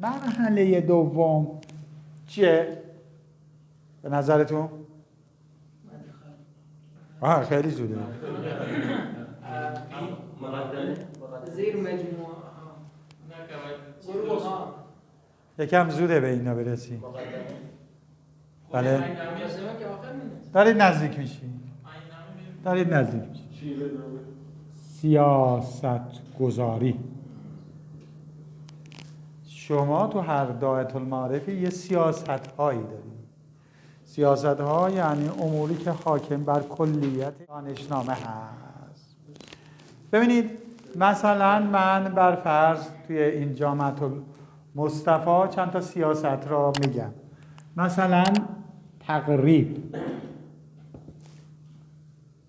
مرحله دوم چیه؟ به نظرتون؟ خیلی زوده. زیر مجموعه گروه ها یکم زوده به اینا برسی. بله. دارید نزدیک میشی. سیاست گذاری. شما تو هر دایره المعارفی یه سیاست هایی دارید. سیاست ها یعنی اموری که حاکم بر کلیت دانشنامه هست. ببینید مثلا من بر فرض توی این جامعه المصطفی چند تا سیاست را میگم. مثلا تقریب،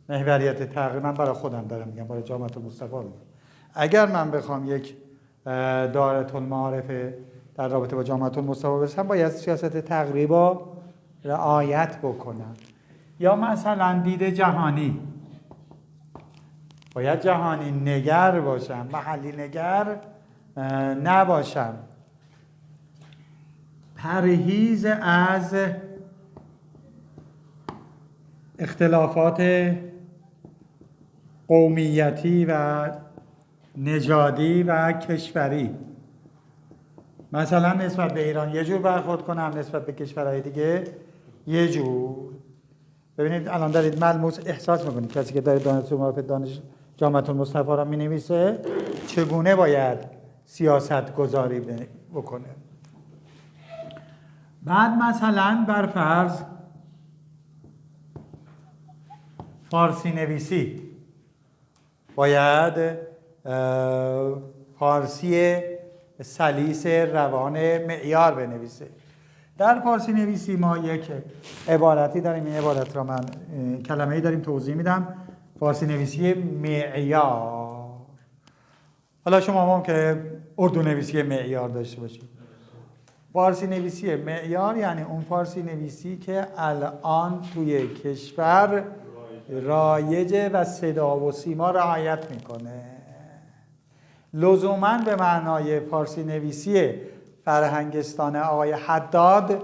محوریت تقریب، من برای خودم دارم میگم، برای جامعه المصطفی میگم. اگر من بخوام یک دایره المعارف در رابطه با جامعه المصطفی برسم، باید سیاست تقریبا رعایت بکنم. یا مثلا دید جهانی، باید جهانی نگر باشم، محلی نگر نباشم. پرهیز از اختلافات قومیتی و نژادی و کشوری. مثلا نسبت به ایران یه جور برخورد کنم، نسبت به کشورهای دیگه یه جور. ببینید الان دارید ملموس احساس میکنید کسی که داره دانش جامعه المصطفی را مینویسه چگونه باید سیاست گذاری بکنه. بعد مثلا بر فرض فارسی نویسی، باید فارسی سلیس روان معیار بنویسه. در فارسی نویسی ما یک عبارتی داریم، این عبارت را من کلمه‌ای داریم توضیح میدم. فارسی نویسی معیار. حالا شما ممکنه اردو نویسی معیار داشته باشید. فارسی نویسی معیار یعنی اون فارسی نویسی که الان توی کشور رایجه و صدا و سیما رعایت میکنه. لزوماً به معنای فارسی نویسی فرهنگستان آقای حداد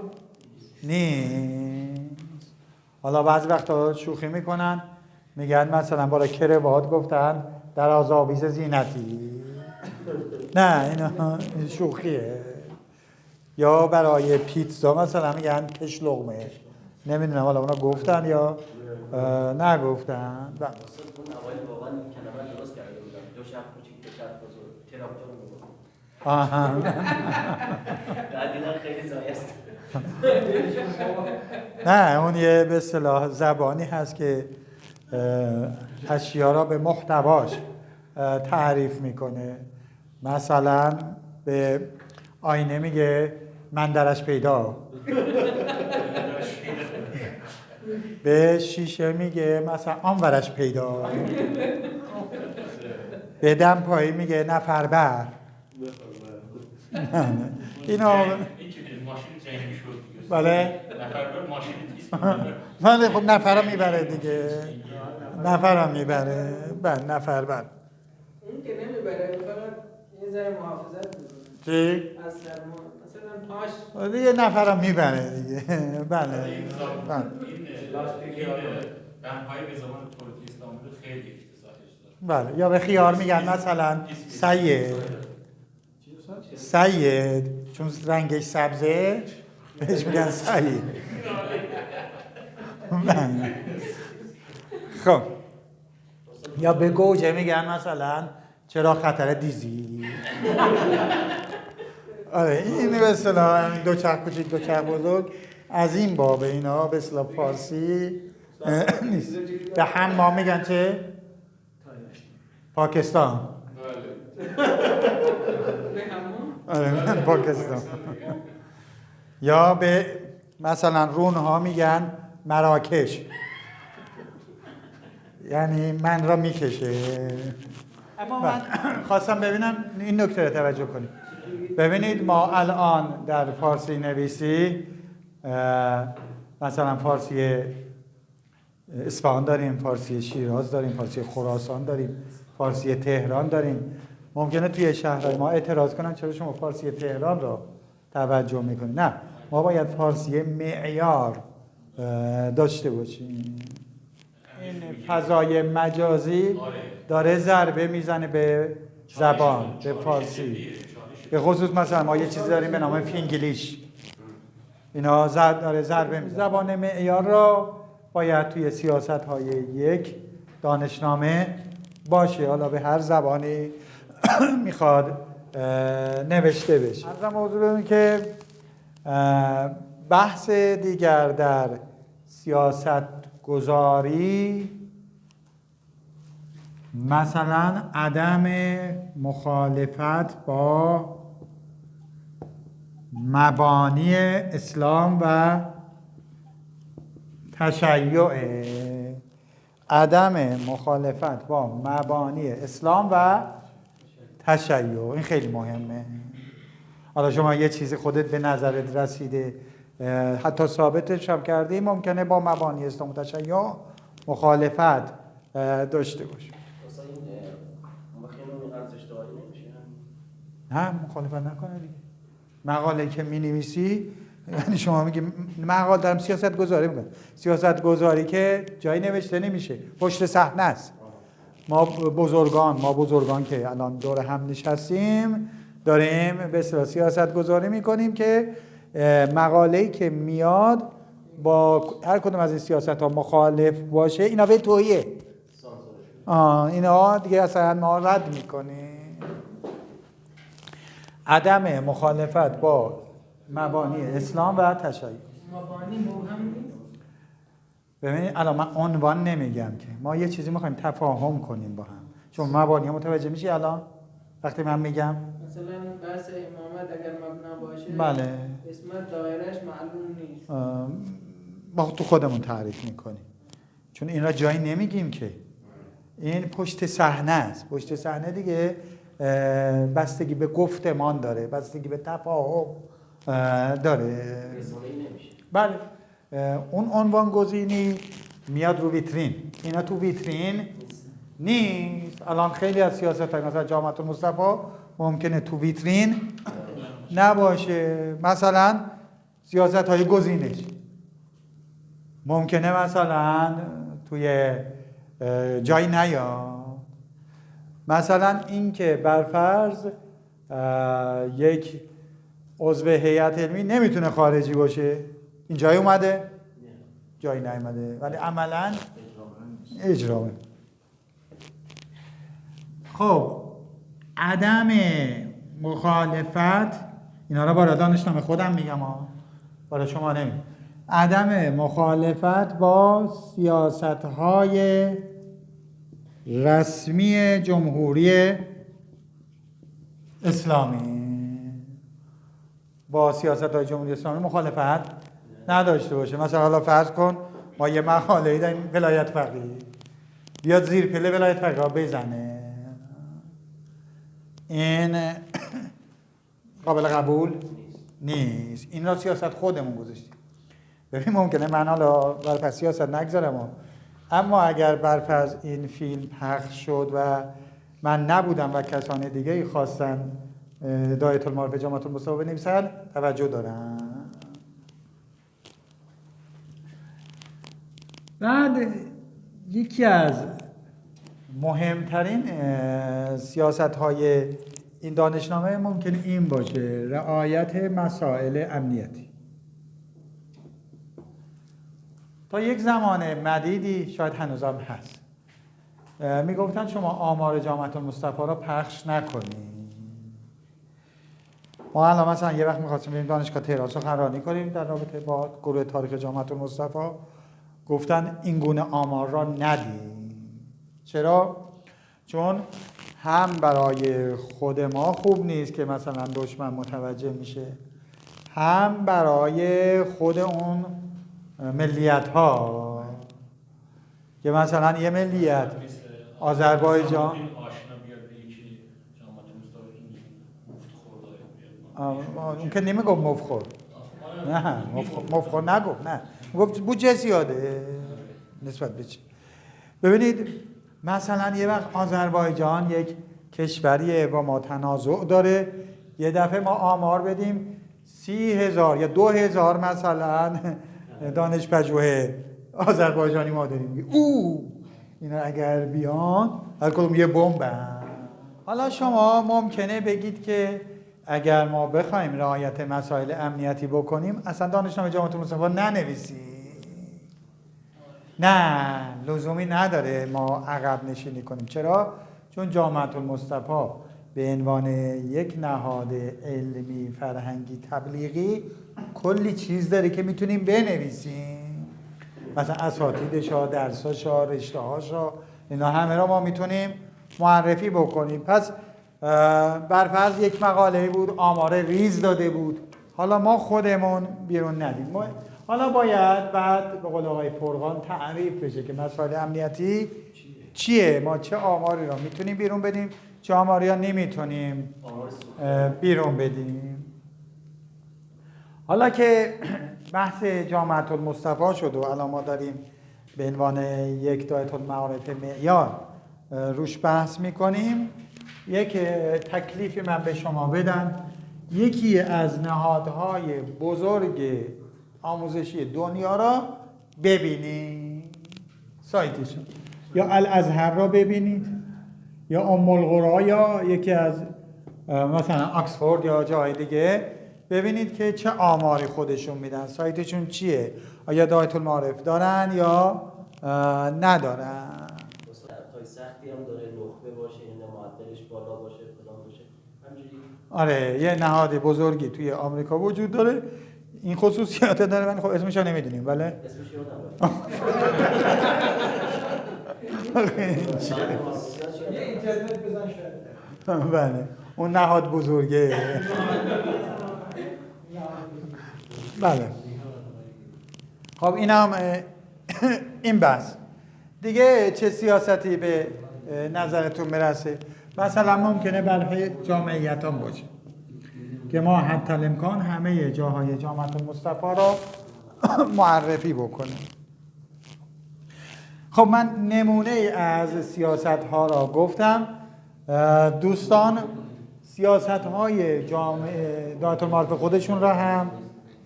نیست. حالا بعضی وقتا شوخی میکنن، میگن مثلا برای کروات گفتن در آویز زینتی. نه اینا شوخیه. یا برای پیتزا مثلا میگن پش لقمه. نمیدونم حالا اونا گفتن یا نگفتن. اون اوایل واقعا کلمه درست کرده بودن. دو شب کوچیک، دو شب بزرگ. تراکتور میگفتن. بعد اینا خیلی زایست. نه اون یه به اصطلاح زبانی هست که اشیا را به محتواش تعریف میکنه. مثلا به آینه میگه من درش پیدا، به شیشه میگه مثلا آن ورش پیدا، به دم پایی میگه نفر بر. اینا بله بله خب نفرم میبره دیگه، نفرم میبره. بله نفر بر. اون که نمیبره فقط یه ذره محافظت میکنه. چی؟ از سرما مثلا پاش دیگه نفرم میبره دیگه. بله این دمپایی به زمان پروتستان بود خیلی افتضاحش داره. بله. یا به خیار میگن مثلا سید چون رنگش سبزه بهش میگن سید. خب یا به گوجه میگن مثلا چرا خطر دیزی. آره این به اصطلاح دو چرخ کوچیک دو چرخ بزرگ از این باب اینا به اصطلاح فارسی نیست. به حمام میگن چه؟ پاکستان. آره میگن پاکستان. یا به مثلا رونها میگن مراکش، یعنی من را میکشه. اما من خواستم ببینم این نکته رو توجه کنید. ببینید ما الان در فارسی نویسی مثلا فارسی اصفهان داریم، فارسی شیراز داریم، فارسی خراسان داریم، فارسی تهران داریم، ممکنه توی شهرهای ما اعتراض کنن چرا شما فارسی تهران رو توجه میکنید. نه، ما باید فارسی معیار داشته باشیم. این فضای مجازی داره ضربه میزنه به زبان، به فارسی. به خصوص مثلا ما یه چیزی داریم به نام فینگلیش، اینا داره ضربه میزنه. زبان معیار را باید توی سیاست‌های یک دانشنامه باشه، حالا به هر زبانی میخواد نوشته بشه. از موضوع این که بحث دیگر در سیاست گذاری مثلا عدم مخالفت با مبانی اسلام و تشیع، عدم مخالفت با مبانی اسلام و تشیع، این خیلی مهمه. حالا شما یه چیزی خودت به نظرت رسیده، حتی ثابتش هم کردی، ممکنه با مبانی اسلام و تشیع مخالفت داشته باشه. مثلا این مخینون ارزش داری نمیشه؟ نه، مخالفت نکنه دیگه. مقاله که می‌نویسی، یعنی شما میگی مقاله دارم سیاست گذاری میکنم، سیاست گذاری که جایی نوشته نمیشه، پشت صحنه است. ما بزرگان که الان دور هم نشستیم داریم به اصطلاح سیاست گذاری میکنیم که مقاله‌ای که میاد با هر کدوم از این سیاست‌ها مخالف باشه، اینا به توییه، اینا دیگه اصلا ما رد میکنیم. عدم مخالفت با مبانی اسلام و تشیع. مبانی مبهم نیست؟ ببینید الان من عنوان نمیگم که ما یه چیزی میخوایم تفاهم کنیم با هم، چون مبانی متوجه میشی الان وقتی من میگم مثلا بحث امامت اگر مبنا باشه، بله، اسمت دایرش معلوم نیست، ما تو خودمون تعریف میکنیم، چون این را جایی نمیگیم که این پشت صحنه است. پشت صحنه دیگه بستگی به گفتمان داره، بستگی به تفاهم داره. بله، اون عنوان گزینی میاد رو ویترین، اینا تو ویترین نیست. الان خیلی از سیاست‌های مثلا جامعه المصطفی ممکنه تو ویترین نباشه. مثلا سیاست‌های گزینش ممکنه مثلا توی جایی نیاد. مثلا این که برفرض یک عضو هیئت علمی نمیتونه خارجی باشه، این جایی اومده؟ جایی نیومده، ولی عملاً اجرا. خب عدم مخالفت، اینا رو برای دانشنامه خودم میگم برای شما نمیگم. عدم مخالفت با سیاست‌های رسمی جمهوری اسلامی، با سیاست‌های جمهوری اسلامی مخالفت نداشته باشه. مثلا حالا فرض کن ما یه مقاله‌ای داریم ولایت فقیه، بیاد زیر پله ولایت فقیه بزنه، این قابل قبول نیست. این را سیاست خودمون گذاشتیم. ببین ممکنه من حالا برفرض سیاست نگذارم، اما اگر برفرض این فیلم پخش شد و من نبودم و کسان دیگه خواستن دایره المعارف جامعه المصطفی بنویسن، توجه دارن. بعد یکی از مهمترین سیاست‌های این دانشنامه ممکن این باشه: رعایت مسائل امنیتی. تا یک زمان مدیدی شاید هنوزم هست میگفتن شما آمار جامعه المصطفی را پخش نکنید. ما الان مثلا یه وقت می‌خواستیم بریم دانشگاه تهران سخنرانی کنیم در رابطه با گروه تاریخ جامعه المصطفی، گفتن این گونه آمار را ندیم. چرا؟ چون هم برای خود ما خوب نیست که مثلا دشمن متوجه میشه، هم برای خود اون ملیت ها که مثلا یه ملیت آذربایجان اون که نمیگفت مفخور، نه مفخور نگفت، نه گفت بودجه زیاده نسبت به چی. ببینید مثلا یه وقت آذربایجان یک کشوریه با ما تنازع داره، یه دفعه ما آمار بدیم 30,000 یا 2,000 مثلا دانش پژوه آذربایجانی ما داریم. اینا اگر بیان هر کدوم یه بمبن. حالا شما ممکنه بگید که اگر ما بخوایم رعایت مسائل امنیتی بکنیم اصلا دانشنامه جامعه المصطفی ننویسیم. نه، لزومی نداره ما عقب نشینی کنیم. چرا؟ چون جامعه المصطفی به عنوان یک نهاد علمی، فرهنگی، تبلیغی کلی چیز داره که میتونیم بنویسیم، مثلا اساتیدشا، درساشا، رشته‌هاشا، اینا همه را ما میتونیم معرفی بکنیم. پس برفرض یک مقاله بود، آمار ریز داده بود، حالا ما خودمون بیرون ندیم. حالا باید بعد به قول آقای فرقان تعریف بشه که مسائل امنیتی چیه، ما چه آماری را میتونیم بیرون بدیم، چه آماری را نمیتونیم بیرون بدیم. حالا که بحث جامعه المصطفی شد و الان ما داریم به عنوان یک دایره المعارف معیار روش بحث میکنیم، یک تکلیفی من به شما بدم. یکی از نهادهای بزرگ آموزشی دنیا را ببینید، سایتشون، یا الازهر را ببینید، یا ام القری، یا یکی از مثلا آکسفورد یا جای دیگه، ببینید که چه آماری خودشون میدن، سایتشون چیه، آیا دایره المعارف دارن یا ندارن. تای سختی هم داره، نخبه باشه، این معدلش بالا باشه، فلان باشه، همینجوری. آره، یه نهاد بزرگی توی آمریکا وجود داره، این خصوصیات داره. من خب اسمش رو نمیدونیم، بله اسمش یادم یه اینترنت بزن شاید. بله، اون نهاد بزرگه. بله. خب اینم این بحث دیگه. چه سیاستی به نظرتون میرسه؟ مثلا ممکنه برای جامعیت هم باشه که ما حتی الامکان همه جاهای جامعه المصطفی را معرفی بکنیم. خب من نمونه از سیاست ها را گفتم. دوستان سیاست های جامعه دایره المعارف خودشون را هم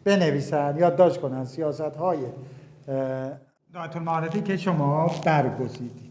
بنویسن، یادداشت کنن سیاست های دایره المعارفی که شما برگزیدید.